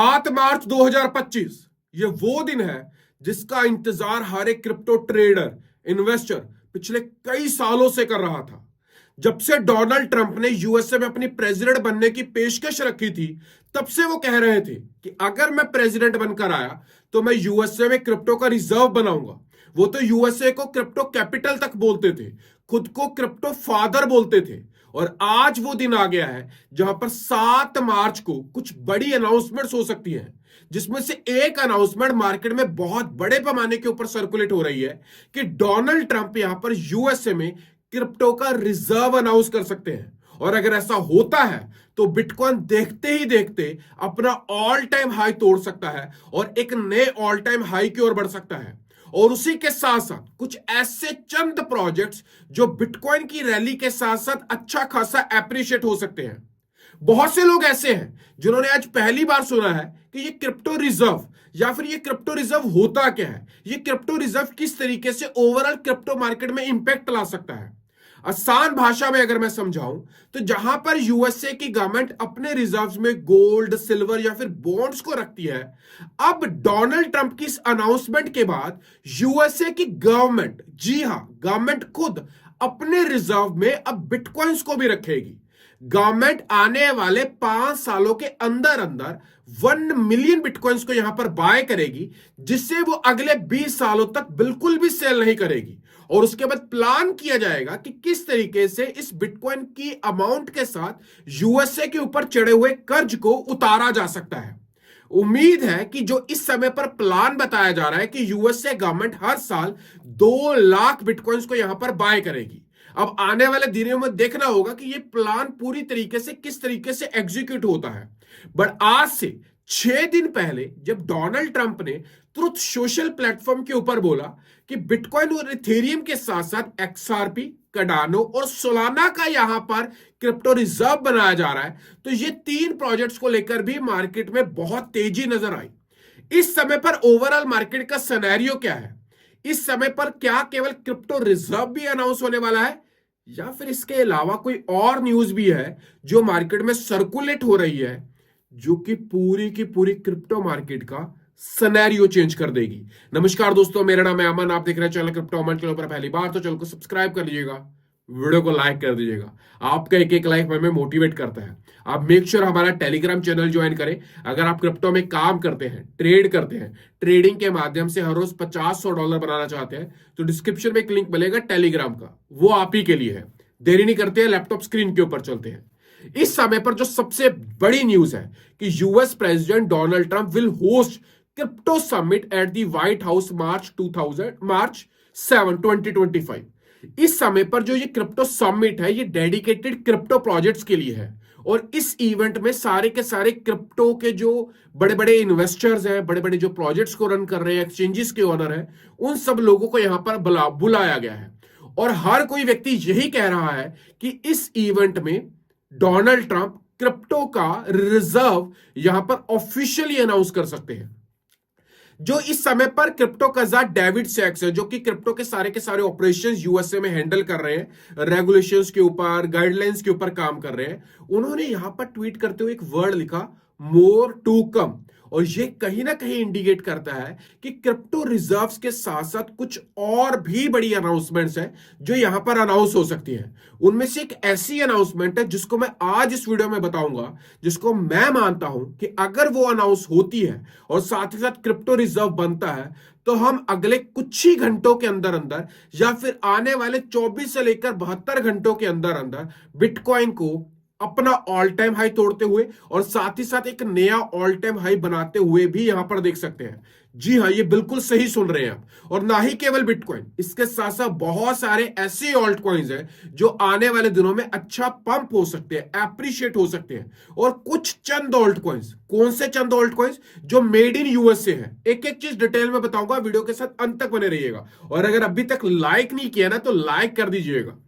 7 मार्च 2025 ये वो दिन है जिसका इंतजार हर एक क्रिप्टो ट्रेडर इन्वेस्टर पिछले कई सालों से कर रहा था। जब से डोनाल्ड ट्रंप ने यूएसए में अपनी प्रेसिडेंट बनने की पेशकश रखी थी, तब से वो कह रहे थे कि अगर मैं प्रेसिडेंट बनकर आया तो मैं यूएसए में क्रिप्टो का रिजर्व बनाऊंगा। वो तो यूएसए को क्रिप्टो कैपिटल तक बोलते थे, खुद को क्रिप्टो फादर बोलते थे। और आज वो दिन आ गया है जहां पर 7 मार्च को कुछ बड़ी अनाउंसमेंट्स हो सकती है, जिसमें से एक अनाउंसमेंट मार्केट में बहुत बड़े पैमाने के ऊपर सर्कुलेट हो रही है कि डोनाल्ड ट्रंप यहां पर यूएसए में क्रिप्टो का रिजर्व अनाउंस कर सकते हैं। और अगर ऐसा होता है तो बिटकॉइन देखते ही देखते अपना ऑल टाइम हाई तोड़ सकता है और एक नए ऑल टाइम हाई की ओर बढ़ सकता है। और उसी के साथ साथ कुछ ऐसे चंद प्रोजेक्ट्स जो बिटकॉइन की रैली के साथ साथ अच्छा खासा एप्रिशिएट हो सकते हैं। बहुत से लोग ऐसे हैं जिन्होंने आज पहली बार सुना है कि ये क्रिप्टो रिजर्व या फिर ये क्रिप्टो रिजर्व होता क्या है, ये क्रिप्टो रिजर्व किस तरीके से ओवरऑल क्रिप्टो मार्केट में इंपैक्ट ला सकता है। आसान भाषा में अगर मैं समझाऊं तो जहां पर यूएसए की गवर्नमेंट अपने रिजर्व्स में गोल्ड, सिल्वर या फिर बॉन्ड्स को रखती है, अब डोनाल्ड ट्रंप की इस अनाउंसमेंट के बाद यूएसए की गवर्नमेंट, जी हां, गवर्नमेंट खुद अपने रिजर्व में अब बिटकॉइंस को भी रखेगी। गवर्नमेंट आने वाले 5 सालों के अंदर अंदर 1 मिलियन बिटकॉइंस को यहां पर बाय करेगी, जिससे वो अगले 20 सालों तक बिल्कुल भी सेल नहीं करेगी। और उसके बाद प्लान किया जाएगा कि किस तरीके से इस बिटकॉइन की अमाउंट के साथ यूएसए के ऊपर चढ़े हुए कर्ज को उतारा जा सकता है। उम्मीद है कि जो इस समय पर प्लान बताया जा रहा है कि यूएसए गवर्नमेंट हर साल 2 लाख बिटकॉइंस को यहां पर बाय करेगी। अब आने वाले दिनों में देखना होगा कि यह प्लान पूरी तरीके से किस तरीके से एग्जीक्यूट होता है। बट आज से 6 दिन पहले जब डोनाल्ड ट्रंप ने ट्रुथ सोशल प्लेटफॉर्म के ऊपर बोला कि बिटकॉइन और इथेरियम के साथ साथ एक्सआरपी, कार्डानो और सोलाना का यहां पर क्रिप्टो रिजर्व बनाया जा रहा है, तो ये 3 प्रोजेक्ट्स को लेकर भी मार्केट में बहुत तेजी नजर आई। इस समय पर ओवरऑल मार्केट का सिनेरियो क्या है? इस समय पर क्या केवल क्रिप्टो रिजर्व भी अनाउंस होने वाला है या फिर इसके अलावा कोई और न्यूज भी है जो मार्केट में सर्कुलेट हो रही है, जो कि पूरी की पूरी क्रिप्टो मार्केट का सिनेरियो चेंज कर देगी। नमस्कार दोस्तों, मेरा नाम है अमन, आप देख रहे हैं चैनल क्रिप्टो अमन के ऊपर पहली बार तो चैनल को सब्सक्राइब कर लीजिएगा, वीडियो को लाइक कर दीजिएगा। आपका एक एक लाइक हमें मोटिवेट करता है। आप मेक श्योर हमारा टेलीग्राम चैनल ज्वाइन करें। अगर आप क्रिप्टो में काम करते हैं, ट्रेड करते हैं, ट्रेडिंग के माध्यम से हर रोज 50-100 डॉलर बनाना चाहते हैं, तो डिस्क्रिप्शन में एक लिंक मिलेगा टेलीग्राम का, वो आप ही के लिए है। देरी नहीं करते हैं, लैपटॉप स्क्रीन के ऊपर चलते हैं। इस समय पर जो सबसे बड़ी न्यूज है कि US president Donald Trump will host crypto summit at the White House March 7, 2025। इस समय पर जो ये क्रिप्टो समिट है, ये डेडिकेटेड क्रिप्टो प्रोजेक्ट्स के लिए है। और इस इवेंट में सारे के सारे क्रिप्टो के जो बड़े बड़े इन्वेस्टर्स हैं, बड़े बड़े जो प्रोजेक्ट्स को रन कर रहे हैं, एक्सचेंजेस के ओनर हैं, उन सब लोगों को यहां पर बुलाया गया है। और हर कोई व्यक्ति यही कह रहा है कि इस इवेंट में डोनाल्ड ट्रंप क्रिप्टो का रिजर्व यहां पर ऑफिशियली अनाउंस कर सकते हैं। जो इस समय पर क्रिप्टो कज़ार डेविड सैक्स है, जो कि क्रिप्टो के सारे ऑपरेशंस यूएसए में हैंडल कर रहे हैं, रेगुलेशंस के ऊपर, गाइडलाइंस के ऊपर काम कर रहे हैं, उन्होंने यहां पर ट्वीट करते हुए एक वर्ड लिखा, मोर टू कम। और ये कहीं ना कहीं इंडिकेट करता है कि क्रिप्टो रिजर्व्स के साथ साथ कुछ और भी बड़ी अनाउंसमेंट्स हैं जो यहां पर अनाउंस हो सकती हैं। उनमें से एक ऐसी अनाउंसमेंट है जिसको मैं आज इस वीडियो में बताऊंगा, जिसको मैं मानता हूं कि अगर वो अनाउंस होती है और साथ ही साथ क्रिप्टो रिजर्व बनता है, तो हम अगले कुछ ही घंटों के अंदर अंदर या फिर आने वाले 24 से लेकर 72 घंटों के अंदर अंदर बिटकॉइन को अपना ऑल टाइम हाई तोड़ते हुए और साथ ही साथ एक नया ऑल टाइम हाई बनाते हुए भी यहां पर देख सकते हैं। जी हां, ये बिल्कुल सही सुन रहे हैं आप। और ना ही केवल बिटकॉइन, इसके साथ साथ बहुत सारे ऐसे ऑल्ट कॉइन्स हैं जो आने वाले दिनों में अच्छा पंप हो सकते हैं, एप्रिशिएट हो सकते हैं। और कुछ चंद ऑल्ट कॉइन्स, कौन से चंद ऑल्ट कॉइन्स जो मेड इन यूएसए है, एक एक चीज डिटेल में बताऊंगा, वीडियो के साथ अंत तक बने रहिएगा। और अगर अभी तक लाइक नहीं किया ना तो लाइक कर दीजिएगा।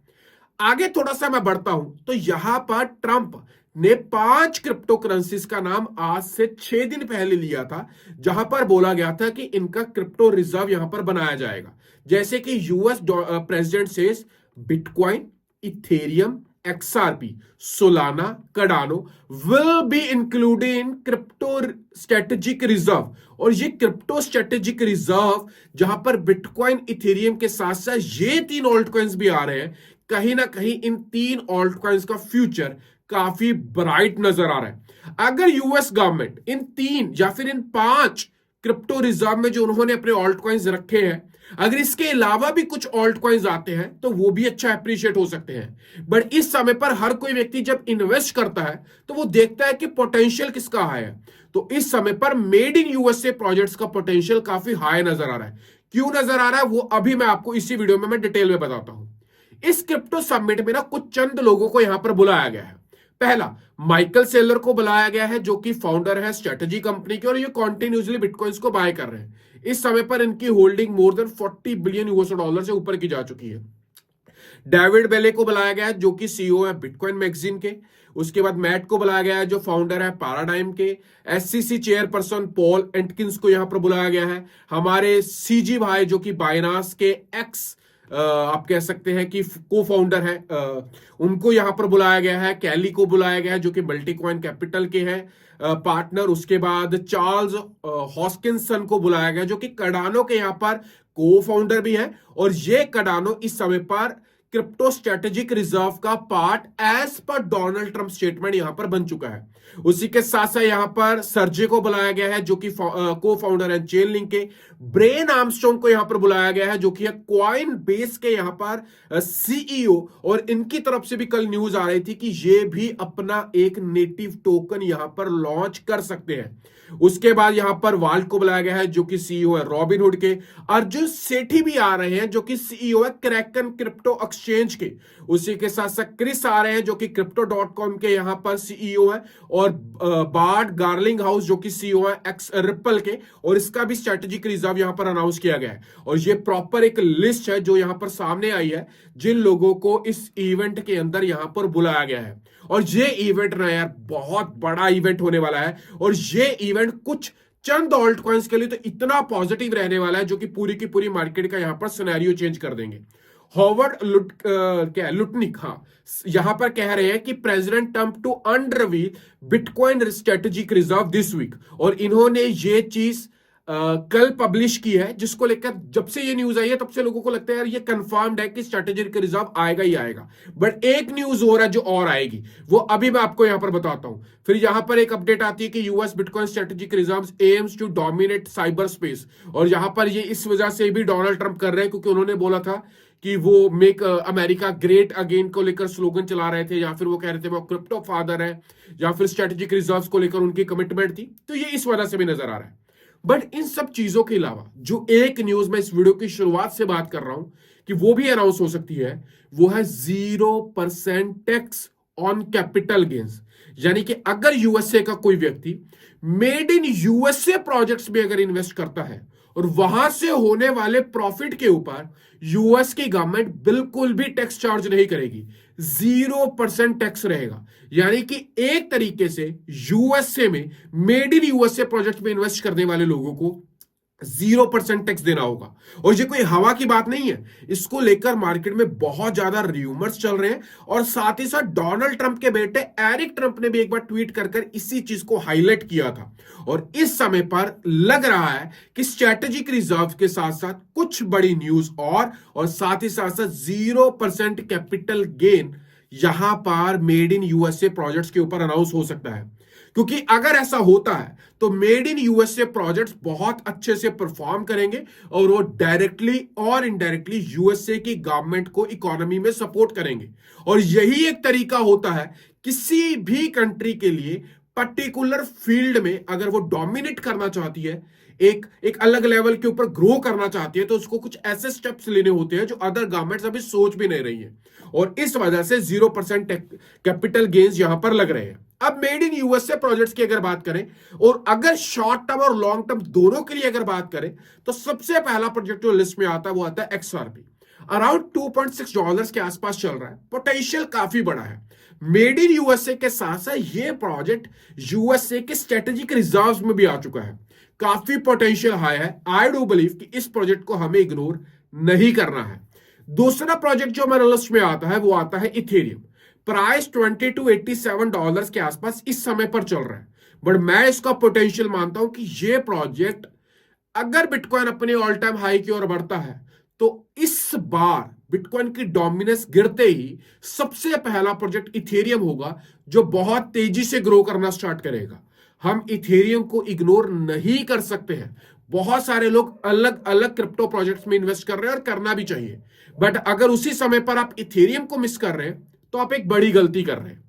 आगे थोड़ा सा मैं बढ़ता हूं तो यहां पर ट्रंप ने 5 क्रिप्टो करेंसीज का नाम आज से 6 दिन पहले लिया था, जहां पर बोला गया था कि इनका क्रिप्टो रिजर्व यहां पर बनाया जाएगा। जैसे कि US president says bitcoin, Ethereum, XRP, Solana, Cardano will be included in crypto strategic reserve। और ये क्रिप्टो स्ट्रेटेजिक रिजर्व जहां पर बिटकॉइन, इथेरियम के साथ साथ ये तीन ऑल्ट कॉइन्स भी आ रहे हैं, कहीं ना कहीं इन तीन ऑल्ट कॉइन्स का फ्यूचर काफी ब्राइट नजर आ रहा है। अगर यूएस गवर्नमेंट इन तीन या फिर इन 5 क्रिप्टो रिजर्व में जो उन्होंने अपने ऑल्ट कॉइन्स रखे हैं, अगर इसके अलावा भी कुछ ऑल्ट कॉइन्स आते हैं तो वो भी अच्छा अप्रिशिएट हो सकते हैं। बट इस समय पर हर कोई व्यक्ति जब इन्वेस्ट करता है तो वो देखता है कि पोटेंशियल किसका हाई है। तो इस समय पर मेड इन यूएसए प्रोजेक्ट्स का पोटेंशियल काफी हाई नजर आ रहा है। क्यों नजर आ रहा है वो अभी मैं आपको इसी वीडियो में मैं डिटेल में बताता हूं। इस क्रिप्टो समिट में ना कुछ चंद लोगों को यहां पर बुलाया गया है। पहला, माइकल सेलर को बुलाया गया है जो कि फाउंडर है स्ट्रेटजी कंपनी के, और ये कॉन्टिन्यूसली बिटकॉइंस को बाय कर रहे हैं। इस समय पर इनकी holding more than 40 billion US dollar से ऊपर की जा चुकी है। डेविड बेले को बुलाया गया है जो कि सीईओ है बिटकॉइन मैगजीन के। उसके बाद मैट को बुलाया गया है जो फाउंडर है पैराडाइम के। एससीसी चेयरपर्सन पॉल एटकिंस को यहां पर बुलाया गया है। हमारे सीजी भाई जो कि बाइनास के एक्स आप कह सकते हैं कि को फाउंडर है, उनको यहां पर बुलाया गया है। कैली को बुलाया गया है जो कि मल्टीकॉइन कैपिटल के हैं पार्टनर। उसके बाद चार्ल्स हॉस्किंसन को बुलाया गया जो कि कार्डानो के यहां पर को फाउंडर भी है, और ये कार्डानो इस समय पर क्रिप्टो स्ट्रेटेजिक रिजर्व का part as per Donald Trump statement यहां पर बन चुका है। उसी के साथ साथ यहां पर सर्जे को बुलाया गया है जो कि को फाउंडर है चेन लिंक के। ब्रेन आर्मस्ट्रॉन्ग को यहां पर बुलाया गया है जो कि कॉइन बेस के यहां पर सीईओ, और इनकी तरफ से भी कल न्यूज आ रही थी कि ये भी अपना एक नेटिव टोकन यहां पर लॉन्च कर सकते हैं। उसके बाद यहां पर वाल्ट को बुलाया गया है जो कि सीईओ है रॉबिनहुड के। अर्जुन सेठी भी आ रहे हैं जो कि सीईओ है क्रैकन क्रिप्टो एक्सचेंज के। उसी के साथ साथ क्रिस आ रहे हैं जो कि crypto.com के यहां पर सीईओ है, और बार्ट गार्लिंग हाउस जो कि सीईओ है एक्स रिपल के, और इसका भी स्ट्रेटेजिक रिजर्व यहां पर अनाउंस किया गया है। और ये प्रॉपर एक लिस्ट है जो यहां पर सामने आई है जिन लोगों को इस इवेंट के अंदर यहां पर बुलाया गया है। और ये इवेंट ना यार बहुत बड़ा इवेंट होने वाला है, और ये इवेंट कुछ चंद ऑल्ट कॉइन्स के लिए तो इतना पॉजिटिव रहने वाला है जो कि पूरी की पूरी मार्केट का यहां पर सिनेरियो चेंज कर देंगे। हॉवर्ड लुटनिक यहां पर कह रहे हैं कि President Trump to unreveal bitcoin strategic reserve this week, और इन्होंने ये चीज कल पब्लिश की है, जिसको लेकर जब से ये न्यूज आई है तब से लोगों को लगता है यार ये कंफर्म्ड है कि स्ट्रेटेजिक रिजर्व आएगा ही आएगा। बट एक न्यूज हो रहा है जो और आएगी, वो अभी मैं आपको यहां पर बताता हूं। फिर यहां पर एक अपडेट आती है कि US bitcoin strategic reserves aims to dominate cyber space, और यहां पर ये इस वजह से भी डोनाल्ड ट्रंप कर रहे हैं क्योंकि उन्होंने बोला था कि वो मेक अमेरिका ग्रेट अगेन को लेकर स्लोगन चला रहे थे, या फिर वो कह रहे थे वो क्रिप्टो फादर है, या फिर स्ट्रेटेजिक रिजर्व्स को लेकर उनकी कमिटमेंट थी। तो ये इस वजह से भी नजर आ रहा है। बट इन सब चीजों के अलावा जो एक न्यूज में इस वीडियो की शुरुआत से बात कर रहा हूं कि वो भी अनाउंस हो सकती है, वो है 0% टैक्स ऑन कैपिटल गेन्स। यानी कि अगर यूएसए का कोई व्यक्ति मेड इन यूएसए प्रोजेक्ट्स में अगर इन्वेस्ट करता है और वहां से होने वाले प्रॉफिट के ऊपर यूएस की गवर्नमेंट बिल्कुल भी टैक्स चार्ज नहीं करेगी, 0% टैक्स रहेगा। यानी कि एक तरीके से यूएसए में मेड इन यूएसए प्रोजेक्ट में इन्वेस्ट करने वाले लोगों को 0% टैक्स देना होगा। और ये कोई हवा की बात नहीं है, इसको लेकर मार्केट में बहुत ज्यादा र्यूमर्स चल रहे हैं, और साथ ही साथ डोनाल्ड ट्रंप के बेटे एरिक ट्रंप ने भी एक बार ट्वीट कर इसी चीज को हाईलाइट किया था। और इस समय पर लग रहा है कि स्ट्रेटेजिक रिजर्व के साथ साथ कुछ बड़ी न्यूज और साथ ही साथ 0% कैपिटल गेन यहां पर मेड इन यूएसए प्रोजेक्ट्स के ऊपर अनाउंस हो सकता है। क्योंकि अगर ऐसा होता है तो मेड इन यूएसए प्रोजेक्ट्स बहुत अच्छे से परफॉर्म करेंगे, और वो डायरेक्टली और इनडायरेक्टली यूएसए की गवर्नमेंट को इकोनॉमी में सपोर्ट करेंगे। और यही एक तरीका होता है किसी भी कंट्री के लिए पर्टिकुलर फील्ड में अगर वो डोमिनेट करना चाहती है, एक अलग लेवल के ऊपर ग्रो करना चाहती है, तो उसको कुछ ऐसे स्टेप्स लेने होते हैं जो अदर गवर्नमेंट्स अभी सोच भी नहीं रही है। और इस वजह से 0% कैपिटल गेन्स यहां पर लग रहे हैं। अब मेड इन यूएसए प्रोजेक्ट्स की अगर बात करें, और अगर शॉर्ट टर्म और लॉन्ग टर्म दोनों के लिए अगर बात करें, तो सबसे पहला प्रोजेक्ट जो लिस्ट में आता है वो आता है XRP। अराउंड $2.6 के आसपास चल रहा है, पोटेंशियल काफी बड़ा है। मेड इन यूएसए के साथ साथ ये प्रोजेक्ट यूएसए के स्ट्रेटेजिक रिजर्व्स में भी आ चुका है, काफी पोटेंशियल हाई है। आई डू बिलीव कि इस प्रोजेक्ट को हमें इग्नोर नहीं करना है। दूसरा प्रोजेक्ट जो मेरे लिस्ट में आता है वो आता है इथेरियम। प्राइस 20 to 87 डॉलर्स के आसपास इस समय पर चल रहा है। बट मैं इसका पोटेंशियल मानता हूं कि ये प्रोजेक्ट अगर बिटकॉइन अपने ऑल टाइम हाई की ओर बढ़ता है तो इस बार बिटकॉइन की डोमिनेंस गिरते ही सबसे पहला प्रोजेक्ट इथेरियम होगा जो बहुत तेजी से ग्रो करना स्टार्ट करेगा। हम इथेरियम को इग्नोर नहीं कर सकते हैं। बहुत सारे लोग अलग अलग क्रिप्टो प्रोजेक्ट्स में इन्वेस्ट कर रहे हैं और करना भी चाहिए, बट अगर उसी समय पर आप इथेरियम को मिस कर रहे हैं तो आप एक बड़ी गलती कर रहे हैं।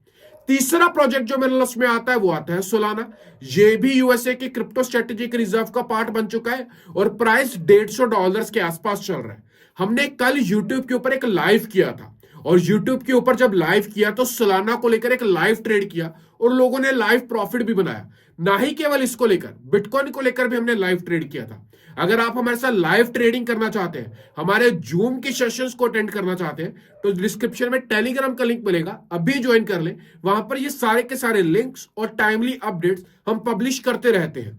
तीसरा प्रोजेक्ट जो मेरे लिस्ट में आता है वो आता है सोलाना। ये भी यूएसए की क्रिप्टो स्ट्रेटेजिक रिजर्व का पार्ट बन चुका है और प्राइस $150 के आसपास चल रहा है। हमने कल यूट्यूब के ऊपर एक लाइव किया था और यूट्यूब के ऊपर जब लाइव किया तो सोलाना को लेकर एक लाइव ट्रेड किया और लोगों ने लाइव प्रॉफिट भी बनाया। ना ही केवल इसको लेकर, बिटकॉइन को लेकर भी हमने लाइव ट्रेड किया था। अगर आप हमारे साथ लाइव ट्रेडिंग करना चाहते हैं, हमारे जूम के सेशंस को अटेंड करना चाहते हैं, तो डिस्क्रिप्शन में टेलीग्राम का लिंक मिलेगा, अभी ज्वाइन कर ले। वहां पर ये सारे के सारे लिंक्स और टाइमली अपडेट्स हम पब्लिश करते रहते हैं।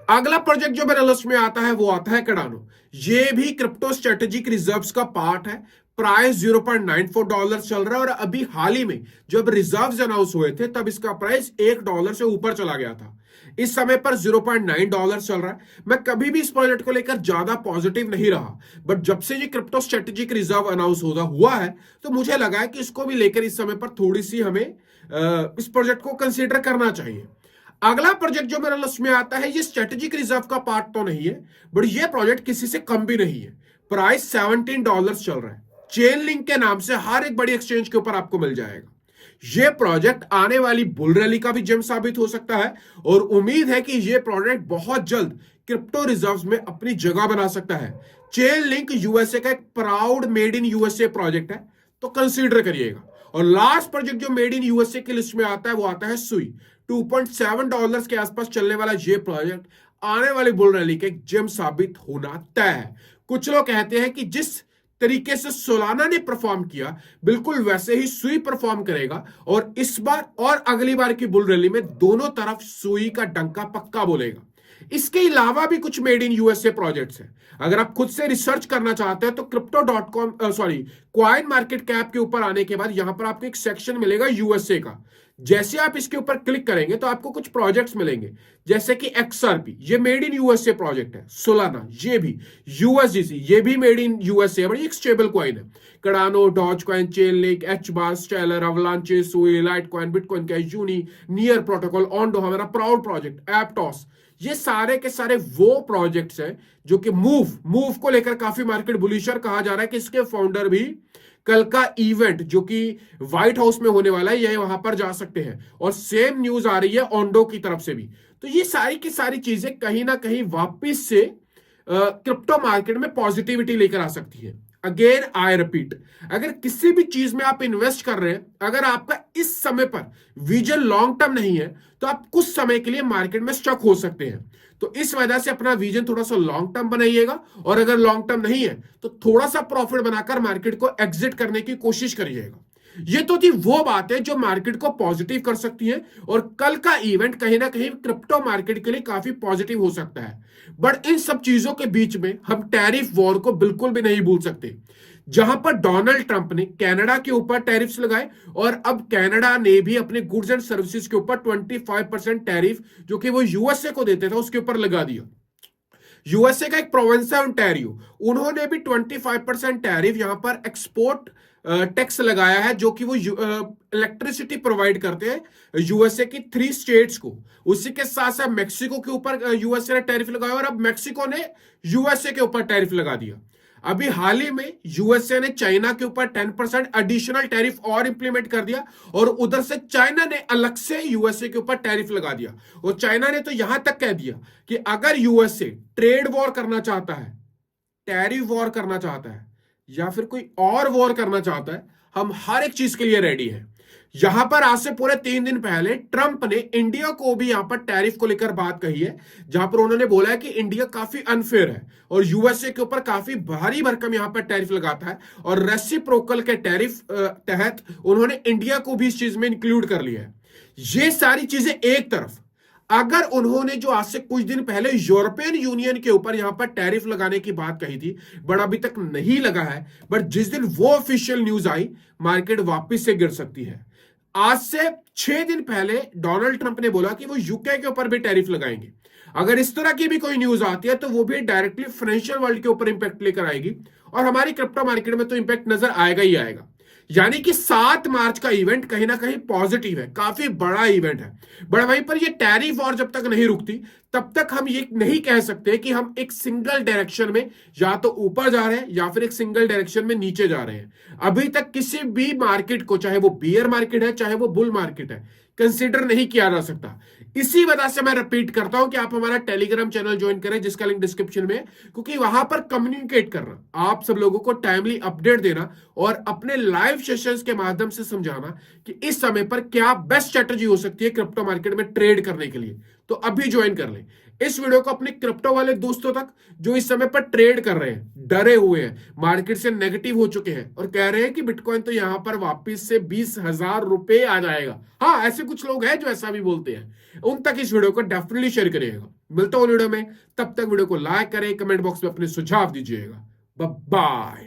अगला प्रोजेक्ट जो मेरे लिस्ट में आता है वो आता है कार्डानो। ये भी क्रिप्टो स्ट्रेटेजिक रिजर्व्स का पार्ट है। प्राइस $0.94 चल रहा है और अभी हाल ही में जब रिजर्व्स अनाउंस हुए थे तब इसका प्राइस $1 से ऊपर चला गया था। इस समय पर $0.9 चल रहा है। मैं कभी भी इस प्रोजेक्ट को लेकर ज्यादा पॉजिटिव नहीं रहा, बट जब से ये क्रिप्टो स्ट्रेटेजिक रिजर्व अनाउंस हुआ है तो मुझे लगा है कि इसको भी लेकर इस समय पर थोड़ी सी हमें इस प्रोजेक्ट को कंसीडर करना चाहिए। अगला प्रोजेक्ट जो मेरे लिस्ट में आता है ये स्ट्रेटेजिक रिजर्व का पार्ट तो नहीं है, बट ये प्रोजेक्ट किसी से कम भी नहीं है। प्राइस $17 चल रहा है। चेन लिंक के नाम से हर एक बड़ी एक्सचेंज के ऊपर आपको मिल जाएगा। यह प्रोजेक्ट आने वाली बुल रैली का भी जेम साबित हो सकता है और उम्मीद है कि यह प्रोजेक्ट बहुत जल्द क्रिप्टो रिजर्व्स में अपनी जगह बना सकता है। चेन लिंक यूएसए का एक proud made in USA project है, तो कंसीडर करिएगा। और लास्ट प्रोजेक्ट जो मेड इन यूएसए की लिस्ट में आता है वो आता है सुई। $2.7 के आसपास चलने वाला यह प्रोजेक्ट आने वाली बुल रैली के जेम साबित होना तय है। कुछ लोग कहते हैं कि जिस तरीके से सोलाना ने परफॉर्म किया बिल्कुल वैसे ही सुई परफॉर्म करेगा और इस बार और अगली बार की बुल रैली में दोनों तरफ सुई का डंका पक्का बोलेगा। इसके अलावा भी कुछ मेड इन यूएसए प्रोजेक्ट्स हैं। अगर आप खुद से रिसर्च करना चाहते हैं तो crypto.com कॉइन मार्केट कैप के ऊपर आने के बाद यहां पर आपको एक सेक्शन मिलेगा यूएसए का। जैसे आप इसके ऊपर क्लिक करेंगे तो आपको कुछ प्रोजेक्ट्स मिलेंगे जैसे कि XRP, ये मेड इन यूएसए प्रोजेक्ट है। सोलाना ये भी, USDC ये भी मेड इन यूएसए, बड़ी एक स्टेबल कॉइन है। Cardano, Dogecoin, Chainlink, HBAR, Stellar, Avalanche, Sui, Litecoin, Bitcoin Cash, Uni, Near Protocol, Ondo हमारा प्राउड प्रोजेक्ट, एप्टॉस, ये सारे के सारे वो प्रोजेक्ट्स हैं जो कि मूव को लेकर काफी मार्केट बुलिशर कहा जा रहा है कि इसके फाउंडर भी कल का इवेंट जो कि व्हाइट हाउस में होने वाला है ये वहां पर जा सकते हैं। और सेम न्यूज आ रही है ऑन्डो की तरफ से भी। तो ये सारी की सारी चीजें कहीं ना कहीं वापस से क्रिप्टो मार्केट में पॉजिटिविटी लेकर आ सकती है। अगेन आई रिपीट, अगर किसी भी चीज में आप इन्वेस्ट कर रहे हैं, अगर आपका इस समय पर विजन लॉन्ग टर्म नहीं है तो आप कुछ समय के लिए मार्केट में स्टक हो सकते हैं। तो इस वजह से अपना विजन थोड़ा सा लॉन्ग टर्म बनाइएगा और अगर लॉन्ग टर्म नहीं है तो थोड़ा सा प्रॉफिट बनाकर मार्केट को एग्जिट करने की कोशिश करिएगा। ये तो थी वो बात है जो मार्केट को पॉजिटिव कर सकती है और कल का इवेंट कहीं ना कहीं क्रिप्टो मार्केट के लिए काफी पॉजिटिव हो सकता है। बट इन सब चीजों के बीच में हम टैरिफ वॉर को बिल्कुल भी नहीं भूल सकते, जहां पर डोनाल्ड ट्रंप ने कनाडा के ऊपर टैरिफ्स लगाए और अब कनाडा ने भी अपने गुड्स एंड सर्विसेज के ऊपर 25% टैरिफ जो कि वो यूएसए को देते था उसके ऊपर लगा दिया। यूएसए का एक प्रोविंस है ओंटारियो, उन्होंने भी 25% टैरिफ यहां पर एक्सपोर्ट टैक्स लगाया है जो कि वो इलेक्ट्रिसिटी प्रोवाइड करते हैं यूएसए की 3 स्टेट्स को। उसी के साथ साथ मैक्सिको के ऊपर यूएसए ने टैरिफ लगाया और अब मैक्सिको ने यूएसए के ऊपर टैरिफ लगा दिया। अभी हाल ही में यूएसए ने चाइना के ऊपर 10% एडिशनल टैरिफ और इंप्लीमेंट कर दिया और उधर से चाइना ने अलग से यूएसए के ऊपर टैरिफ लगा दिया। और चाइना ने तो यहां तक कह दिया कि अगर यूएसए ट्रेड वॉर करना चाहता है, टैरिफ वॉर करना चाहता है या फिर कोई और वॉर करना चाहता है, हम हर एक चीज के लिए रेडी हैं। यहां पर आज से पूरे 3 दिन पहले ट्रंप ने इंडिया को भी यहां पर टैरिफ को लेकर बात कही है, जहां पर उन्होंने बोला है कि इंडिया काफी अनफेयर है और यूएसए के ऊपर काफी भारी भरकम यहां पर टैरिफ लगाता है और रेसिप्रोकल के टैरिफ तहत उन्होंने इंडिया को भी इस चीज में इंक्लूड कर लिया है। ये सारी चीजें एक तरफ, अगर उन्होंने जो आज से कुछ दिन पहले यूरोपियन यूनियन के ऊपर यहां पर टैरिफ लगाने की बात कही थी, बट अभी तक नहीं लगा है, बट जिस दिन वो ऑफिशियल न्यूज आई, मार्केट वापस से गिर सकती है। आज से 6 दिन पहले डोनाल्ड ट्रंप ने बोला कि वो यूके के ऊपर भी टैरिफ लगाएंगे। अगर इस तरह की भी कोई न्यूज आती है तो वो भी डायरेक्टली फाइनेंशियल वर्ल्ड के ऊपर इंपैक्ट लेकर आएगी, और हमारी क्रिप्टो मार्केट में तो इंपैक्ट नजर आएगा ही आएगा। यानी कि 7 मार्च का इवेंट कहीं ना कहीं पॉजिटिव है, काफी बड़ा इवेंट है। बट वहीं पर ये टैरिफ वॉर जब तक नहीं रुकती, तब तक हम ये नहीं कह सकते कि हम एक सिंगल डायरेक्शन में या तो ऊपर जा रहे हैं या फिर एक सिंगल डायरेक्शन में नीचे जा रहे हैं। अभी तक किसी भी मार्केट को, चाहे वो बियर मार्केट है चाहे वो बुल मार्केट है, कंसीडर नहीं किया जा सकता। इसी वजह से मैं रिपीट करता हूं कि आप हमारा टेलीग्राम चैनल ज्वाइन करें, जिसका लिंक डिस्क्रिप्शन में है, क्योंकि वहां पर कम्युनिकेट करना, आप सब लोगों को टाइमली अपडेट देना और अपने लाइव सेशंस के माध्यम से समझाना कि इस समय पर क्या बेस्ट स्ट्रेटजी हो सकती है क्रिप्टो मार्केट में ट्रेड करने के लिए। तो अभी ज्वाइन कर लें इस वीडियो को अपने क्रिप्टो वाले दोस्तों तक जो इस समय पर ट्रेड कर रहे हैं, डरे हुए हैं, मार्केट से नेगेटिव हो चुके हैं और कह रहे हैं कि बिटकॉइन तो यहां पर वापस से 20,000 रुपए आ जाएगा। हाँ, ऐसे कुछ लोग हैं जो ऐसा भी बोलते हैं। उन तक इस वीडियो को डेफिनेटली शेयर करिएगा। मिलता हूं वीडियो में, तब तक वीडियो को लाइक करें, कमेंट बॉक्स में अपने सुझाव दीजिएगा। Bye bye.